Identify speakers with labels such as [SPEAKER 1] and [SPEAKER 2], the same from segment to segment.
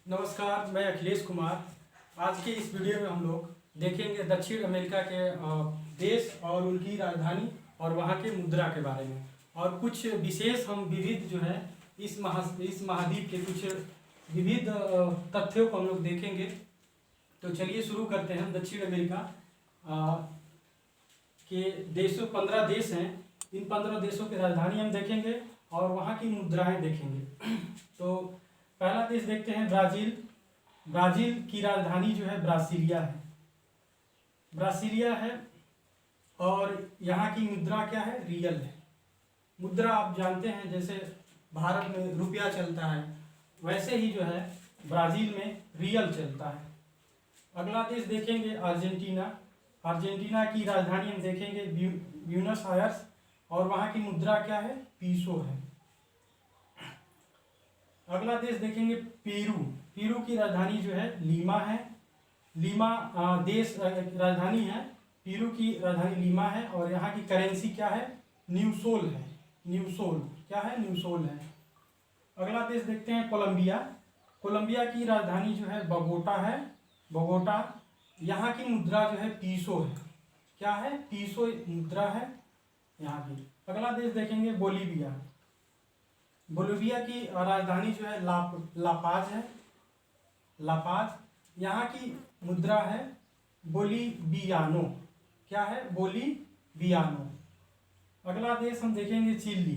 [SPEAKER 1] नमस्कार, मैं अखिलेश कुमार। आज के इस वीडियो में हम लोग देखेंगे दक्षिण अमेरिका के देश और उनकी राजधानी और वहाँ के मुद्रा के बारे में, और कुछ विशेष हम विविध जो है इस महाद्वीप के कुछ विविध तथ्यों को हम लोग देखेंगे। तो चलिए शुरू करते हैं। दक्षिण अमेरिका के देशों 15 देश हैं। इन 15 देशों की राजधानी हम देखेंगे और वहाँ की मुद्राएं देखेंगे। तो पहला देश देखते हैं ब्राज़ील। ब्राज़ील की राजधानी जो है ब्रासिलिया है। ब्रासिलिया है और यहाँ की मुद्रा क्या है? रियल है। मुद्रा आप जानते हैं, जैसे भारत में रुपया चलता है वैसे ही जो है ब्राज़ील में रियल चलता है। अगला देश देखेंगे अर्जेंटीना। अर्जेंटीना की राजधानी हम देखेंगे ब्यूनस आयर्स और वहाँ की मुद्रा क्या है? पीसो है। अगला देश देखेंगे पेरू। पेरू की राजधानी जो है लीमा है। लीमा देश राजधानी है। पेरू की राजधानी लीमा है और यहाँ की करेंसी क्या है? न्यूसोल है। न्यूसोल क्या है? न्यूसोल है। अगला देश देखते हैं कोलंबिया। कोलंबिया की राजधानी जो है बगोटा है। बगोटा। यहाँ की मुद्रा जो है पीसो है। क्या है? पीसो मुद्रा है यहाँ की। अगला देश देखेंगे बोलीविया। बोलीविया की राजधानी जो है लापाज है। लापाज। यहाँ की मुद्रा है बोलीवियानो। क्या है? बोलीवियानो। अगला देश हम देखेंगे चिली।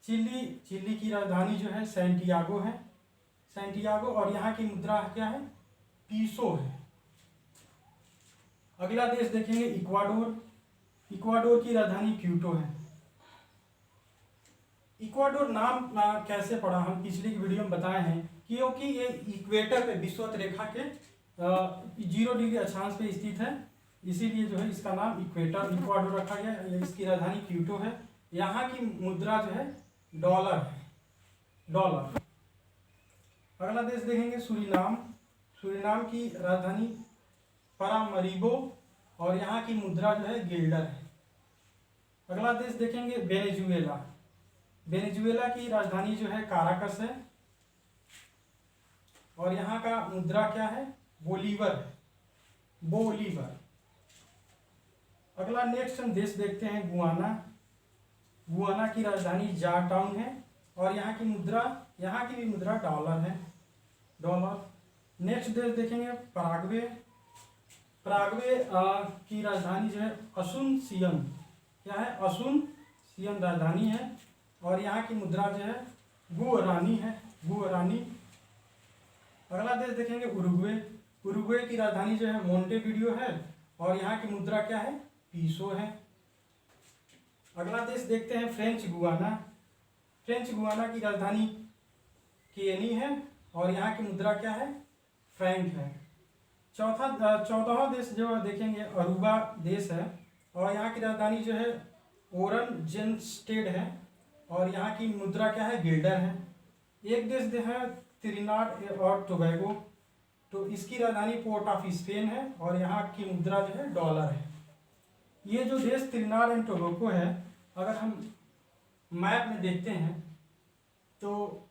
[SPEAKER 1] चिली की राजधानी जो है सैंटियागो है। सैंटियागो और यहाँ की मुद्रा क्या है? पीसो है। अगला देश देखेंगे इक्वाडोर। इक्वाडोर की राजधानी क्यूटो है। इक्वाडोर नाम कैसे पड़ा, हम पिछली वीडियो में बताए हैं, क्योंकि ये इक्वेटर पे विषुवत रेखा के 0 डिग्री अक्षांश पे स्थित है, इसीलिए जो है इसका नाम इक्वाडोर रखा गया। इसकी राजधानी क्यूटो है। यहाँ की मुद्रा जो है डॉलर है। डॉलर। अगला देश देखेंगे सूरीनाम। सूरीनाम की राजधानी पारामरीबो और यहाँ की मुद्रा जो है गिल्डर है। अगला देश देखेंगे वेनेजुएला। वेनेजुएला की राजधानी जो है काराकस है और यहाँ का मुद्रा क्या है? बोलीवर है। बोलीवर। अगला नेक्स्ट हम देश देखते हैं गुआना। गुआना की राजधानी जाटाउन है और यहाँ की भी मुद्रा डॉलर है। डॉलर। नेक्स्ट देश देखेंगे पराग्वे। पराग्वे की राजधानी जो है असुनसियन। क्या है? असुनसियन राजधानी है और यहाँ की मुद्रा जो है गुअरानी है। गुअरानी। अगला देश देखेंगे उरुग्वे। उरुग्वे की राजधानी जो है मोंटेविडियो है और यहाँ की मुद्रा क्या है? पीसो है। अगला देश देखते हैं फ्रेंच गुआना। फ्रेंच गुआना की राजधानी केनी है और यहाँ की मुद्रा क्या है? फ्रैंक है। 14वां देश जो देखेंगे अरूबा देश है और यहाँ की राजधानी जो है ओरनजेनस्टेड है और यहाँ की मुद्रा क्या है? गिल्डर है। एक देश है त्रिनिदाद और टोबैगो, तो इसकी राजधानी पोर्ट ऑफ स्पेन है और यहाँ की मुद्रा जो है डॉलर है। ये जो देश त्रिनिदाद एंड टोबैगो है, अगर हम मैप में देखते हैं तो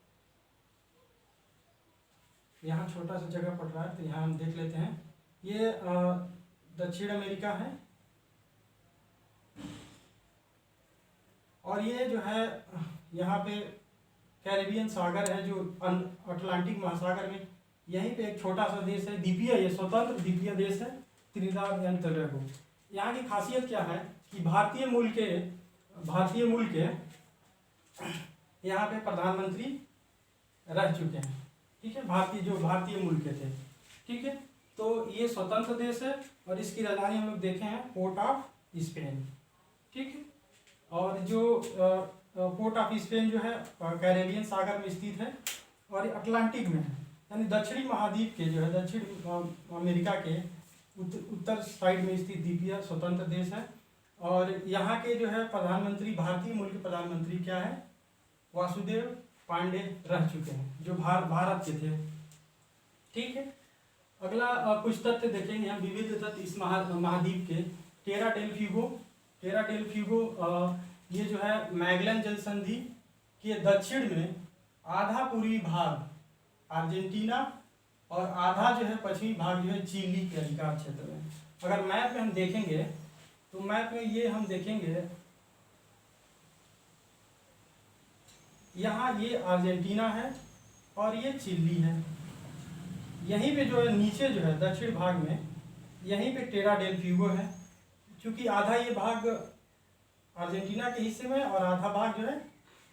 [SPEAKER 1] यहाँ छोटा सा जगह पड़ रहा है, तो यहाँ हम देख लेते हैं। ये दक्षिण अमेरिका है और ये जो है यहाँ पे कैरेबियन सागर है, जो अटलांटिक महासागर में, यहीं पे एक छोटा सा देश है द्वीपीय, ये स्वतंत्र द्वीपीय देश है त्रिनिदाद एंड टोबैगो। यहाँ की खासियत क्या है कि भारतीय मूल के यहाँ पे प्रधानमंत्री रह चुके हैं। ठीक है, भारतीय मूल के थे। ठीक है, तो ये स्वतंत्र देश है और इसकी राजधानी हम लोग देखे हैं पोर्ट ऑफ स्पेन। ठीक है, और जो पोर्ट ऑफ स्पेन जो है कैरेबियन सागर में स्थित है और अटलांटिक में है, यानी दक्षिणी महाद्वीप के जो है दक्षिण अमेरिका के उत्तर साइड में स्थित द्वीपीय स्वतंत्र देश है। और यहाँ के जो है प्रधानमंत्री, भारतीय मूल के प्रधानमंत्री क्या है? वासुदेव पांडे रह चुके हैं, जो भारत के थे। ठीक है, अगला कुछ तथ्य देखेंगे हम, विविध तथ्य इस महाद्वीप के। टेरा डेल फ्यूगो ये जो है मैगलन जल संधि के दक्षिण में आधा पूर्वी भाग अर्जेंटीना और आधा जो है पश्चिमी भाग जो है चिली के अधिकार क्षेत्र में। अगर मैप में हम देखेंगे तो मैप में ये हम देखेंगे यहाँ ये अर्जेंटीना है और ये चिली है। यहीं पे जो है नीचे जो है दक्षिण भाग में यहीं पे टेरा डेल फ्यूगो है, क्योंकि आधा ये भाग अर्जेंटीना के हिस्से में और आधा भाग जो है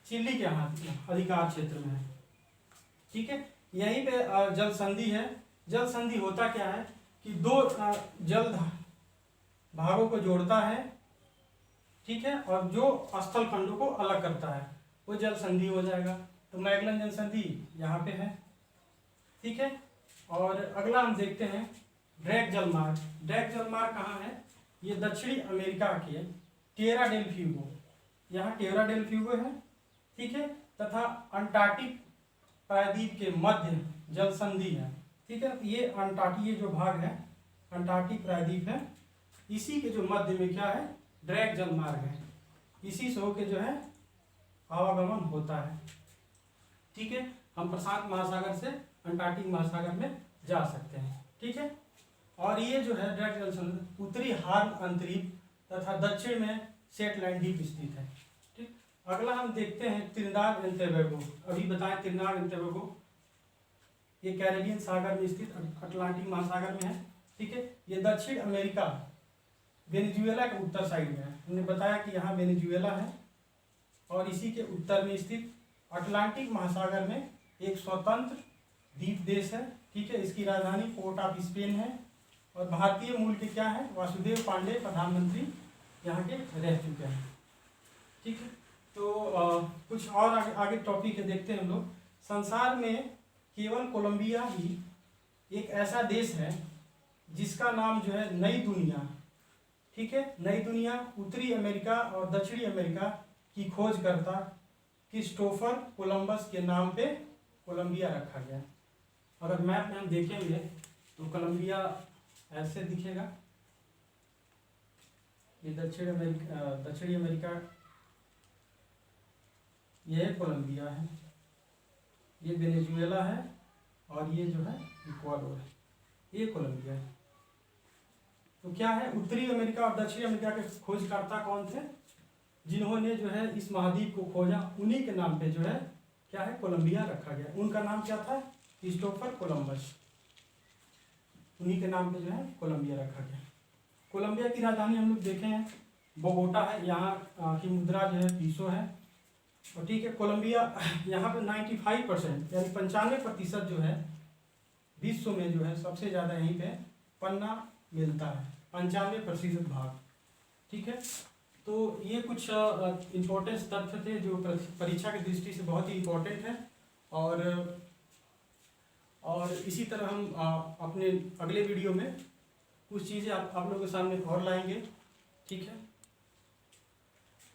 [SPEAKER 1] चिली के अधिकार क्षेत्र में है। ठीक है, यहीं पे जल संधि है। जल संधि होता क्या है कि दो जल भागों को जोड़ता है, ठीक है, और जो स्थल खंडों को अलग करता है वो जल संधि हो जाएगा। तो मैगलन जल संधि यहाँ पे है, ठीक है। और अगला हम देखते हैं ड्रैक जलमार्ग। ड्रैक जलमार्ग कहाँ है? ये दक्षिणी अमेरिका के टेरा डेल फ्यूगो, यहाँ टेरा डेल फ्यूगो है, ठीक है, तथा अंटार्कटिक प्रायद्वीप के मध्य जल संधि है, ठीक है। ये अंटार्कटिक जो भाग है अंटार्कटिक प्रायद्वीप है, इसी के जो मध्य में क्या है ड्रैक जलमार्ग है, इसी से होके जो है आवागमन होता है, ठीक है। हम प्रशांत महासागर से अंटार्कटिक महासागर में जा सकते हैं, ठीक है। और ये जो है ड्रैक जल संधि उत्तरी हार्म अंतरीप तथा दक्षिण में सेटलैंड द्वीप स्थित है, ठीक। अगला हम देखते हैं त्रिनिदाद एंड टोबैगो। अभी बताएं त्रिनिदाद एंड टोबैगो ये कैरेबियन सागर में स्थित अटलांटिक महासागर में है, ठीक है। ये दक्षिण अमेरिका वेनेजुएला के उत्तर साइड में है। हमने बताया कि यहाँ वेनेजुएला है और इसी के उत्तर में स्थित अटलांटिक महासागर में एक स्वतंत्र द्वीप देश है, ठीक है। इसकी राजधानी पोर्ट ऑफ स्पेन है और भारतीय मूल के क्या है वासुदेव पांडे प्रधानमंत्री यहाँ के रह चुके हैं, ठीक है। तो कुछ और आगे टॉपिक है देखते हैं हम लोग। संसार में केवल कोलंबिया ही एक ऐसा देश है जिसका नाम जो है नई दुनिया, ठीक है, नई दुनिया उत्तरी अमेरिका और दक्षिणी अमेरिका की खोजकर्ता क्रिस्टोफर कोलंबस के नाम पे कोलंबिया रखा गया। अगर मैप में हम देखेंगे तो कोलंबिया ऐसे दिखेगा, ये दक्षिणी अमेरिका ये कोलंबिया है, ये वेनेजुएला है और ये जो है इक्वाडोर है, ये कोलंबिया है। तो क्या है उत्तरी अमेरिका और दक्षिणी अमेरिका के खोजकर्ता कौन थे जिन्होंने जो है इस महाद्वीप को खोजा, उन्हीं के नाम पे जो है क्या है कोलंबिया रखा गया। उनका नाम क्या था क्रिस्टोफर कोलंबस, उन्हीं के नाम पे जो है कोलंबिया रखा गया। कोलंबिया की राजधानी हम लोग देखे हैं बोगोटा है, यहाँ की मुद्रा जो है पीसो है, और ठीक है कोलंबिया यहाँ पे 95% यानी 95% जो है विश्व में जो है सबसे ज़्यादा यहीं पे पन्ना मिलता है, 95% भाग, ठीक है। तो ये कुछ इम्पोर्टेंस तथ्य थे जो परीक्षा की दृष्टि से बहुत ही इम्पोर्टेंट है। और इसी तरह हम अपने अगले वीडियो में कुछ चीज़ें आप लोगों के सामने और लाएंगे, ठीक है।